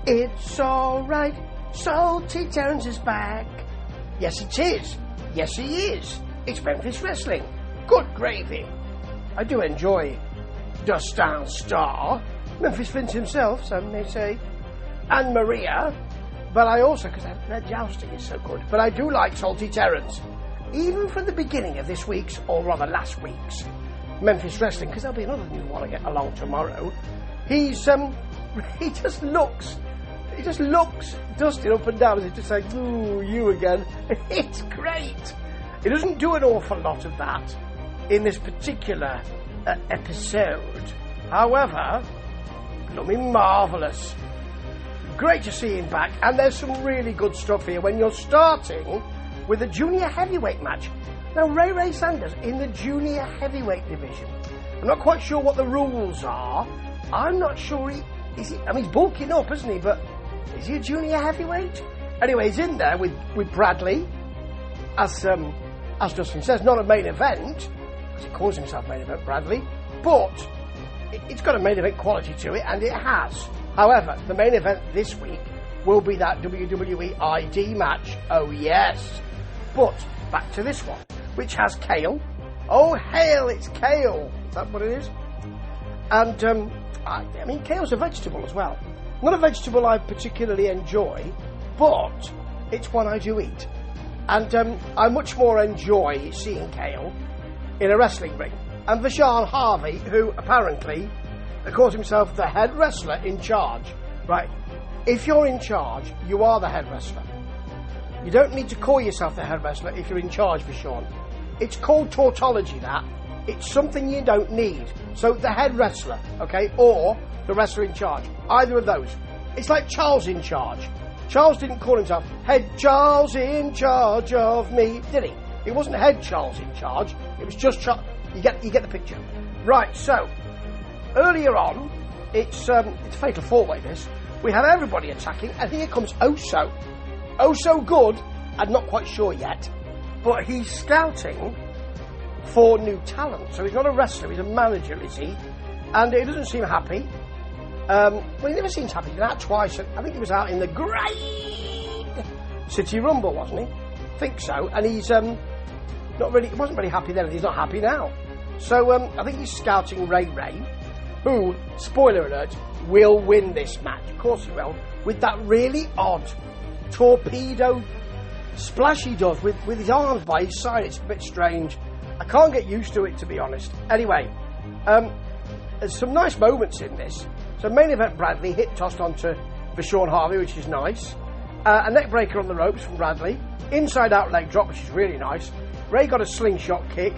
It's alright, Salty Terrrence is back. Yes, it is. Yes, he is. It's Memphis Wrestling. Good gravy. I do enjoy Dust Down Star, Memphis Vince himself, some may say, and Maria, but I also, because their jousting is so good, but I do like Salty Terrrence, even from the beginning of this week's, or rather last week's, Memphis Wrestling, because there'll be another new one I get along tomorrow. He just looks dusting up and down as if to say, ooh, you again. It's great. He doesn't do an awful lot of that in this particular episode. However, blooming marvellous. Great to see him back, and there's some really good stuff here when you're starting with a junior heavyweight match. Now, Ray Sanders in the junior heavyweight division. I'm not quite sure what the rules are. I'm not sure he's bulking up, isn't he? But is he a junior heavyweight? Anyway, he's in there with Bradley, as Justin says, not a main event, because he calls himself main event Bradley, but it's got a main event quality to it, and it has. However, the main event this week will be that WWE ID match. Oh yes. But back to this one, which has Kale. Oh hail, it's Kale. Is that what it is? And Kale's a vegetable as well. Not a vegetable I particularly enjoy, but it's one I do eat. And I much more enjoy seeing Kale in a wrestling ring. And Vashon Harvey, who apparently calls himself the head wrestler in charge. Right, if you're in charge, you are the head wrestler. You don't need to call yourself the head wrestler if you're in charge, Vashon. It's called tautology, that. It's something you don't need. So the head wrestler, okay, or the wrestler in charge. Either of those. It's like Charles in charge. Charles didn't call himself Head Charles in charge of me, did he? It wasn't Head Charles in charge. It was just Charles. You get the picture. Right, so earlier on, it's a fatal four-way this. We have everybody attacking, and here comes Oso. Oso good, I'm not quite sure yet, but he's scouting for new talent. So he's not a wrestler, he's a manager, is he? And he doesn't seem happy. He never seems happy. He's been out twice. I think he was out in the Great City Rumble, wasn't he? I think so. And he's he wasn't really happy then, and he's not happy now. So I think he's scouting Ray, who, spoiler alert, will win this match. Of course he will. With that really odd torpedo splash he does with his arms by his side. It's a bit strange. I can't get used to it, to be honest. Anyway, there's some nice moments in this. So main event Bradley hit tossed onto Vashon Harvey, which is nice. A neck breaker on the ropes from Bradley. Inside out leg drop, which is really nice. Ray got a slingshot kick.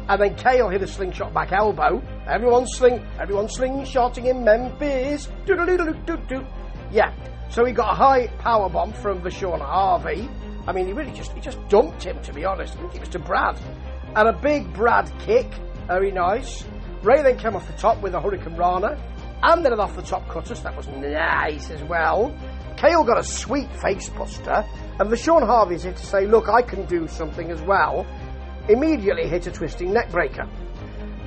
And then Kale hit a slingshot back elbow. Everyone's slingshotting in Memphis. Doo-doo-doo-doo-doo-doo. Yeah. So he got a high power bomb from Vashon Harvey. I mean, he just dumped him, to be honest. I think it was to Brad. And a big Brad kick. Very nice. Ray then came off the top with a Hurricane Rana. And then an off the top cutter. So that was nice as well. Kale got a sweet face buster. And Vashon Harvey's here to say, look, I can do something as well. Immediately hit a twisting neck breaker.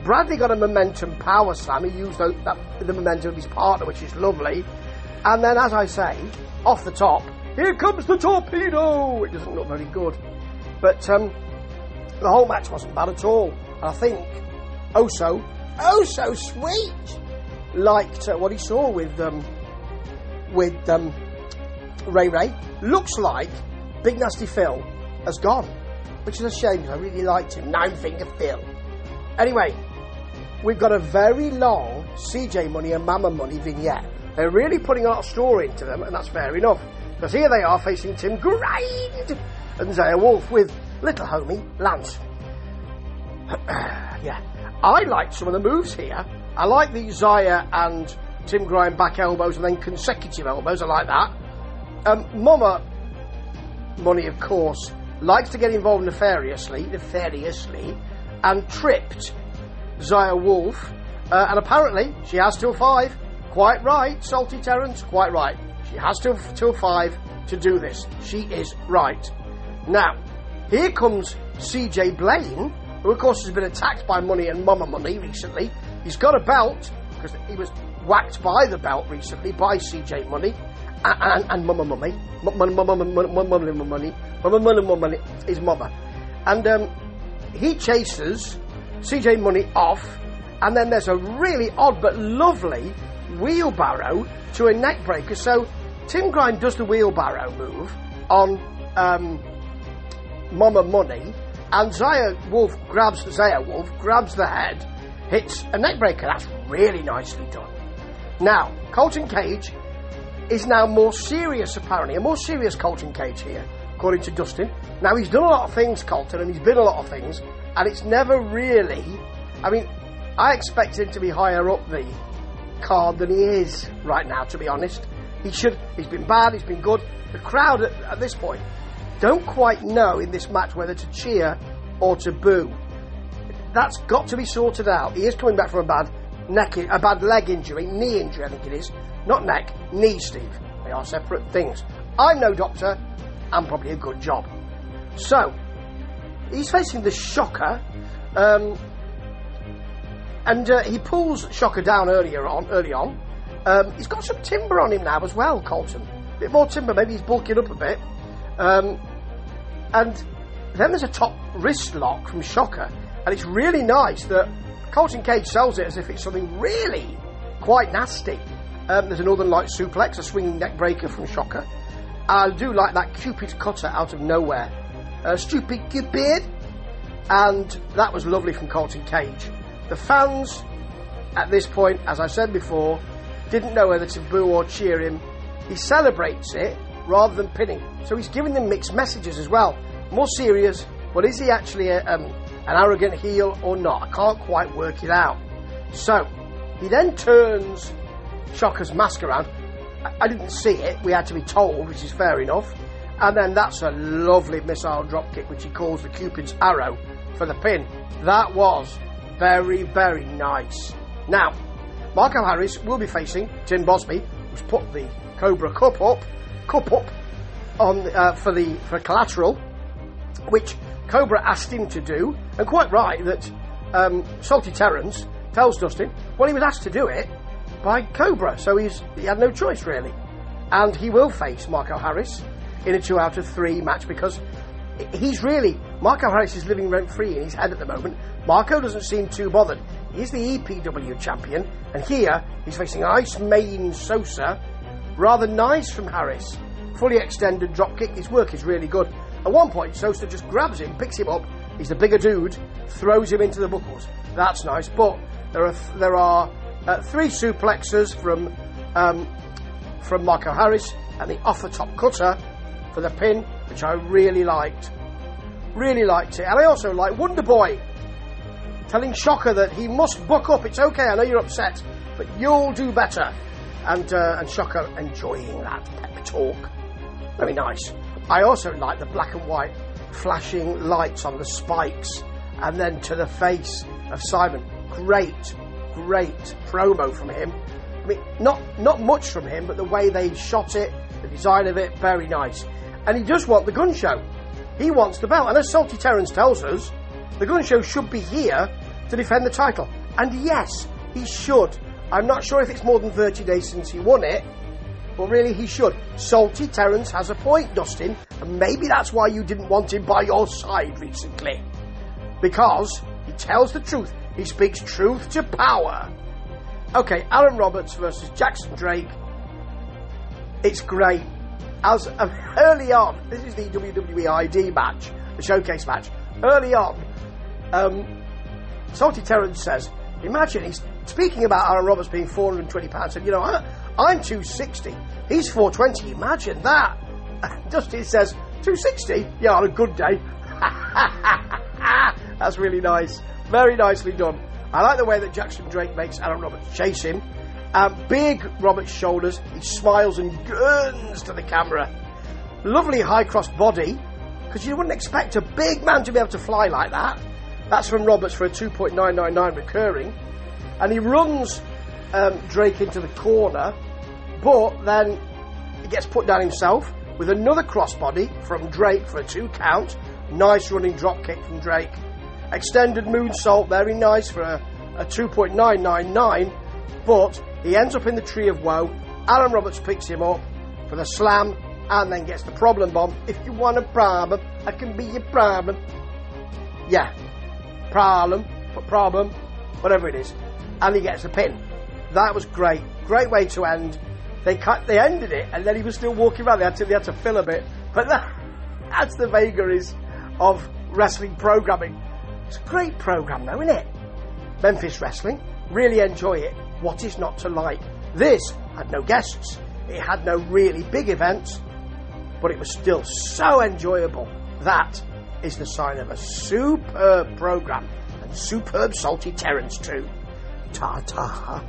Bradley got a momentum power slam. He used the momentum of his partner, which is lovely. And then, as I say, off the top, here comes the torpedo. It doesn't look very good. But the whole match wasn't bad at all. And I think Oso, oh so sweet, liked what he saw with Ray. Looks like Big Nasty Phil has gone. Which is a shame, because I really liked him. Nine Finger Phil. Anyway, we've got a very long CJ Money and Mama Money vignette. They're really putting a lot of story into them, and that's fair enough. Because here they are facing Tim Grind and Zaya Wolf with little homie Lance. Yeah, I liked some of the moves here. I like the Zaya and Tim Grind back elbows and then consecutive elbows. I like that. Mama Money, of course, likes to get involved nefariously, and tripped Zaya Wolf. And apparently, she has till 5. Quite right, Salty Terrrence, quite right. She has till 5 to do this. She is right. Now, here comes CJ Blaine, who of course has been attacked by Money and Mama Money recently. He's got a belt, because he was whacked by the belt recently by CJ Money. and money, his mother. And he chases CJ Money off, and then there's a really odd but lovely wheelbarrow to a neck breaker. So Tim Grind does the wheelbarrow move on Mama Money, and Zaya Wolf grabs the head, hits a neck breaker. That's really nicely done. Now, Colton Cage is now more serious, apparently. A more serious Colton Cage here, according to Dustin. Now, he's done a lot of things, Colton, and he's been a lot of things, and it's never really... I mean, I expected him to be higher up the card than he is right now, to be honest. He's been bad, he's been good. The crowd at this point don't quite know in this match whether to cheer or to boo. That's got to be sorted out. He is coming back from a bad leg injury, knee injury, I think it is. Not neck, knee, Steve. They are separate things. I'm no doctor, and probably a good job. So, he's facing the Shocker, and he pulls Shocker down early on. He's got some timber on him now as well, Colton. A bit more timber, maybe he's bulking up a bit. And then there's a top wrist lock from Shocker, and it's really nice that Colton Cage sells it as if it's something really quite nasty. There's a Northern Light suplex, a swinging neck breaker from Shocker. I do like that Cupid cutter out of nowhere. Stupid Cupid. And that was lovely from Colton Cage. The fans, at this point, as I said before, didn't know whether to boo or cheer him. He celebrates it rather than pinning. So he's giving them mixed messages as well. More serious, but is he actually an arrogant heel or not? I can't quite work it out. So, he then turns Shocker's mask around. I didn't see it, we had to be told, which is fair enough. And then that's a lovely missile dropkick, which he calls the Cupid's arrow for the pin. That was very, very nice. Now, Marco Harris will be facing Tim Bosby, who's put the Cobra Cup up on for collateral, which Cobra asked him to do, and quite right that Salty Terrrence tells Dustin, well, he was asked to do it by Cobra, so he had no choice really. And he will face Marco Harris in a 2 out of 3 match, because Marco Harris is living rent-free in his head at the moment. Marco doesn't seem too bothered. He's the EPW champion, and here he's facing Ice Main Sosa. Rather nice from Harris. Fully extended dropkick. His work is really good. At one point, Sosa just grabs him, picks him up. He's the bigger dude, throws him into the buckles. That's nice. But there are 3 suplexes from Marco Harris, and the off the top cutter for the pin, which I really liked. Really liked it. And I also like Wonder Boy telling Shocker that he must buck up. It's okay, I know you're upset, but you'll do better. And Shocker enjoying that pep talk. Very nice. I also like the black and white flashing lights on the spikes, and then to the face of Simon. Great promo from him. I mean, not much from him, but the way they shot it, the design of it, very nice. And he does want the gun show. He wants the belt. And as Salty Terrrence tells us, the gun show should be here to defend the title. And yes, he should. I'm not sure if it's more than 30 days since he won it, but really he should. Salty Terrrence has a point, Dustin, and maybe that's why you didn't want him by your side recently. Because he tells the truth. He speaks truth to power. Okay, Aaron Roberts versus Jackson Drake. It's great. As early on, this is the WWE ID match, the showcase match. Early on, Salty Terrrence says, imagine, he's speaking about Aaron Roberts being £420, and I'm 260, he's 420, imagine that. Dusty says, 260? Yeah, on a good day. That's really nice. Very nicely done. I like the way that Jackson Drake makes Aaron Roberts chase him. Big Roberts' shoulders. He smiles and gurns to the camera. Lovely high cross body, because you wouldn't expect a big man to be able to fly like that. That's from Roberts for a 2.999 recurring. And he runs Drake into the corner, but then he gets put down himself with another crossbody from Drake for a 2 count. Nice running drop kick from Drake. Extended moonsault, very nice for a 2.999, but he ends up in the Tree of Woe. Aaron Roberts picks him up for the slam, and then gets the problem bomb. If you want a problem, I can be your problem. Yeah, problem, whatever it is. And he gets the pin. That was great. Great way to end. They ended it, and then he was still walking around. They had to fill a bit. But that's the vagaries of wrestling programming. It's a great program, though, isn't it? Memphis Wrestling. Really enjoy it. What is not to like? This had no guests. It had no really big events, but it was still so enjoyable. That is the sign of a superb program, and superb salty Terrrence too. Ta-ta.